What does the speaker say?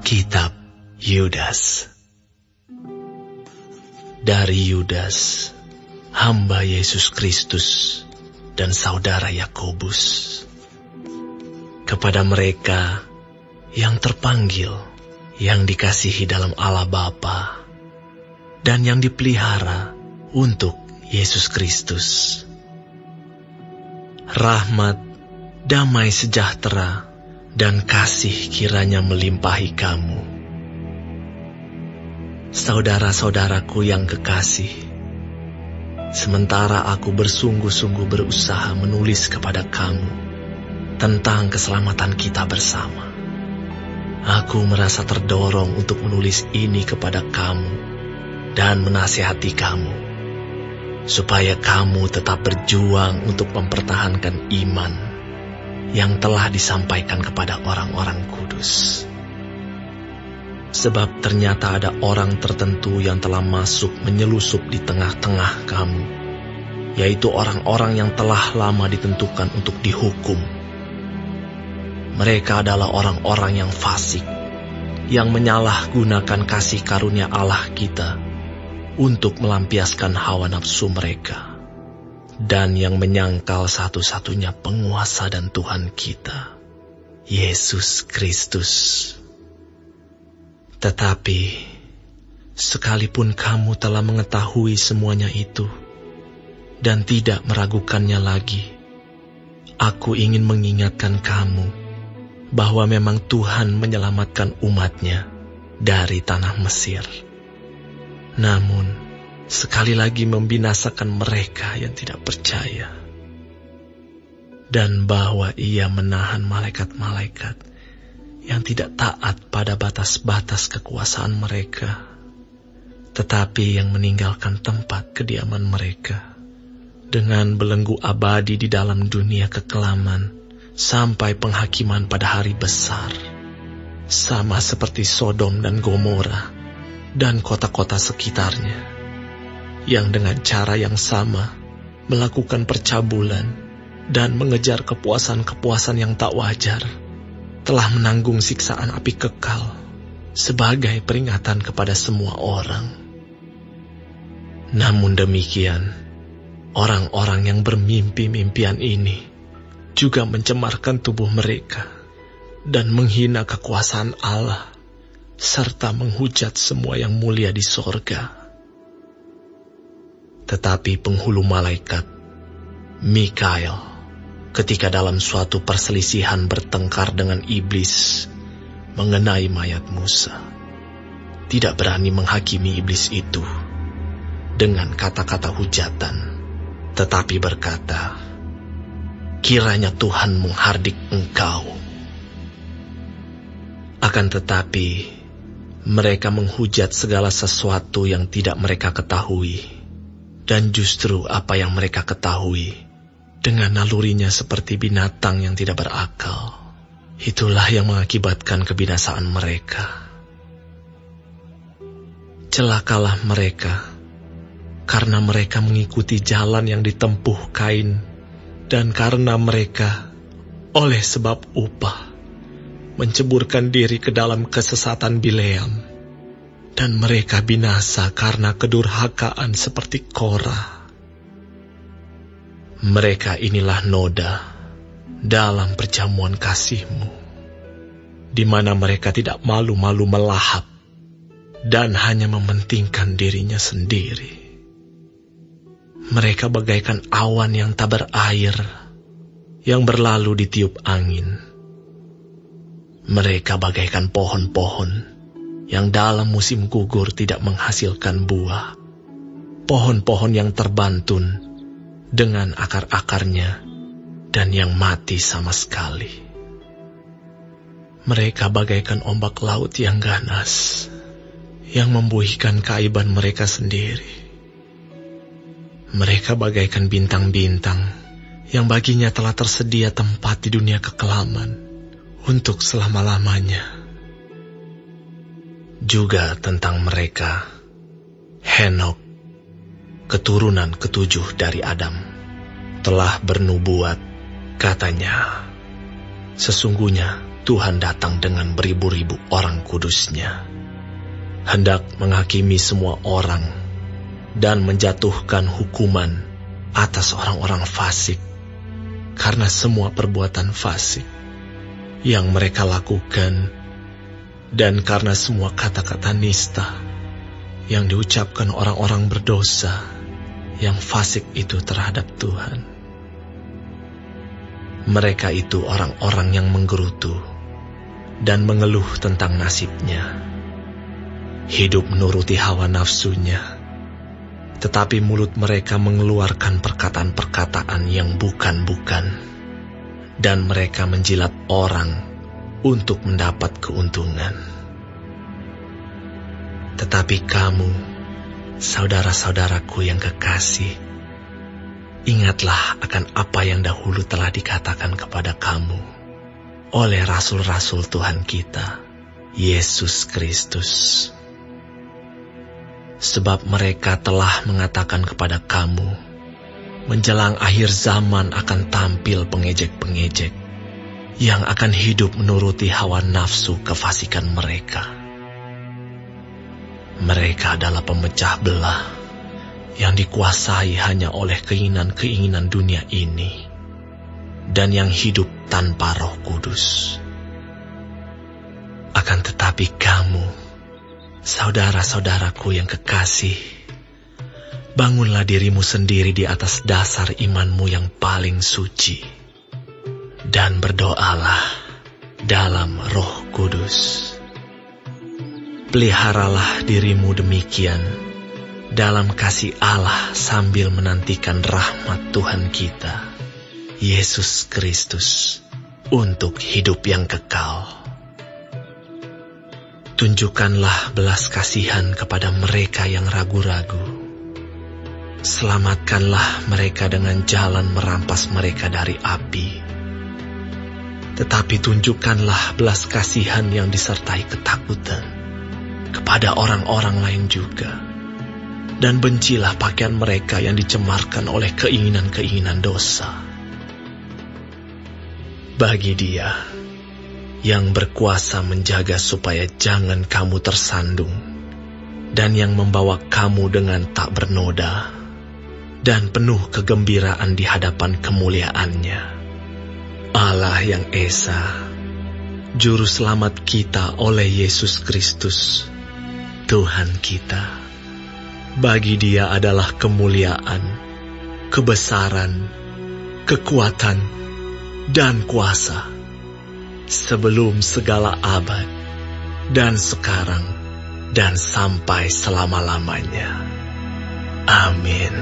Kitab Yudas. Dari Yudas, hamba Yesus Kristus dan saudara Yakobus, kepada mereka yang terpanggil, yang dikasihi dalam Allah Bapa, dan yang dipelihara untuk Yesus Kristus. Rahmat, damai sejahtera, dan kasih kiranya melimpahi kamu. Saudara-saudaraku yang kekasih, sementara aku bersungguh-sungguh berusaha menulis kepada kamu tentang keselamatan kita bersama, aku merasa terdorong untuk menulis ini kepada kamu dan menasihati kamu, supaya kamu tetap berjuang untuk mempertahankan iman yang telah disampaikan kepada orang-orang kudus. Sebab ternyata ada orang tertentu yang telah masuk menyelusup di tengah-tengah kamu, yaitu orang-orang yang telah lama ditentukan untuk dihukum. Mereka adalah orang-orang yang fasik, yang menyalahgunakan kasih karunia Allah kita untuk melampiaskan hawa nafsu mereka, dan yang menyangkal satu-satunya penguasa dan Tuhan kita, Yesus Kristus. Tetapi, sekalipun kamu telah mengetahui semuanya itu, dan tidak meragukannya lagi, aku ingin mengingatkan kamu bahwa memang Tuhan menyelamatkan umat-Nya dari tanah Mesir. Namun, sekali lagi membinasakan mereka yang tidak percaya, dan bahwa Ia menahan malaikat-malaikat yang tidak taat pada batas-batas kekuasaan mereka, tetapi yang meninggalkan tempat kediaman mereka, dengan belenggu abadi di dalam dunia kekelaman, sampai penghakiman pada hari besar, sama seperti Sodom dan Gomora, dan kota-kota sekitarnya, yang dengan cara yang sama melakukan percabulan dan mengejar kepuasan-kepuasan yang tak wajar, telah menanggung siksaan api kekal sebagai peringatan kepada semua orang. Namun demikian, orang-orang yang bermimpi-mimpian ini juga mencemarkan tubuh mereka dan menghina kekuasaan Allah, serta menghujat semua yang mulia di sorga. Tetapi penghulu malaikat, Mikael, ketika dalam suatu perselisihan bertengkar dengan iblis mengenai mayat Musa, tidak berani menghakimi iblis itu dengan kata-kata hujatan, tetapi berkata, "Kiranya Tuhan menghardik engkau." Akan tetapi, mereka menghujat segala sesuatu yang tidak mereka ketahui, dan justru apa yang mereka ketahui, dengan nalurinya seperti binatang yang tidak berakal, itulah yang mengakibatkan kebinasaan mereka. Celakalah mereka, karena mereka mengikuti jalan yang ditempuh Kain, dan karena mereka, oleh sebab upah, menceburkan diri ke dalam kesesatan Bileam, dan mereka binasa karena kedurhakaan seperti Korah. Mereka inilah noda dalam perjamuan kasih-Mu, di mana mereka tidak malu-malu melahap dan hanya mementingkan dirinya sendiri. Mereka bagaikan awan yang tak berair, yang berlalu ditiup angin. Mereka bagaikan pohon-pohon yang dalam musim gugur tidak menghasilkan buah, pohon-pohon yang terbantun dengan akar-akarnya dan yang mati sama sekali. Mereka bagaikan ombak laut yang ganas, yang membuihkan keaiban mereka sendiri. Mereka bagaikan bintang-bintang yang baginya telah tersedia tempat di dunia kekelaman untuk selama-lamanya. Juga tentang mereka, Henok, keturunan ketujuh dari Adam, telah bernubuat, katanya, "Sesungguhnya Tuhan datang dengan beribu-ribu orang kudusnya, hendak menghakimi semua orang dan menjatuhkan hukuman atas orang-orang fasik karena semua perbuatan fasik yang mereka lakukan dan karena semua kata-kata nista yang diucapkan orang-orang berdosa yang fasik itu terhadap Tuhan. Mereka itu orang-orang yang menggerutu dan mengeluh tentang nasibnya, hidup menuruti hawa nafsunya, tetapi mulut mereka mengeluarkan perkataan-perkataan yang bukan-bukan, dan mereka menjilat orang untuk mendapat keuntungan. Tetapi kamu, saudara-saudaraku yang kekasih, ingatlah akan apa yang dahulu telah dikatakan kepada kamu oleh rasul-rasul Tuhan kita, Yesus Kristus. Sebab mereka telah mengatakan kepada kamu, menjelang akhir zaman akan tampil pengejek-pengejek yang akan hidup menuruti hawa nafsu kefasikan mereka. Mereka adalah pemecah belah yang dikuasai hanya oleh keinginan-keinginan dunia ini dan yang hidup tanpa Roh Kudus. Akan tetapi kamu, saudara-saudaraku yang kekasih, bangunlah dirimu sendiri di atas dasar imanmu yang paling suci, dan berdoalah dalam Roh Kudus. Peliharalah dirimu demikian dalam kasih Allah sambil menantikan rahmat Tuhan kita, Yesus Kristus, untuk hidup yang kekal. Tunjukkanlah belas kasihan kepada mereka yang ragu-ragu. Selamatkanlah mereka dengan jalan merampas mereka dari api. Tetapi tunjukkanlah belas kasihan yang disertai ketakutan kepada orang-orang lain juga. Dan bencilah pakaian mereka yang dicemarkan oleh keinginan-keinginan dosa. Bagi Dia yang berkuasa menjaga supaya jangan kamu tersandung, dan yang membawa kamu dengan tak bernoda, dan penuh kegembiraan di hadapan kemuliaan-Nya, Allah yang Esa, Juru Selamat kita oleh Yesus Kristus, Tuhan kita. Bagi Dia adalah kemuliaan, kebesaran, kekuatan, dan kuasa, sebelum segala abad, dan sekarang, dan sampai selama-lamanya. Amin.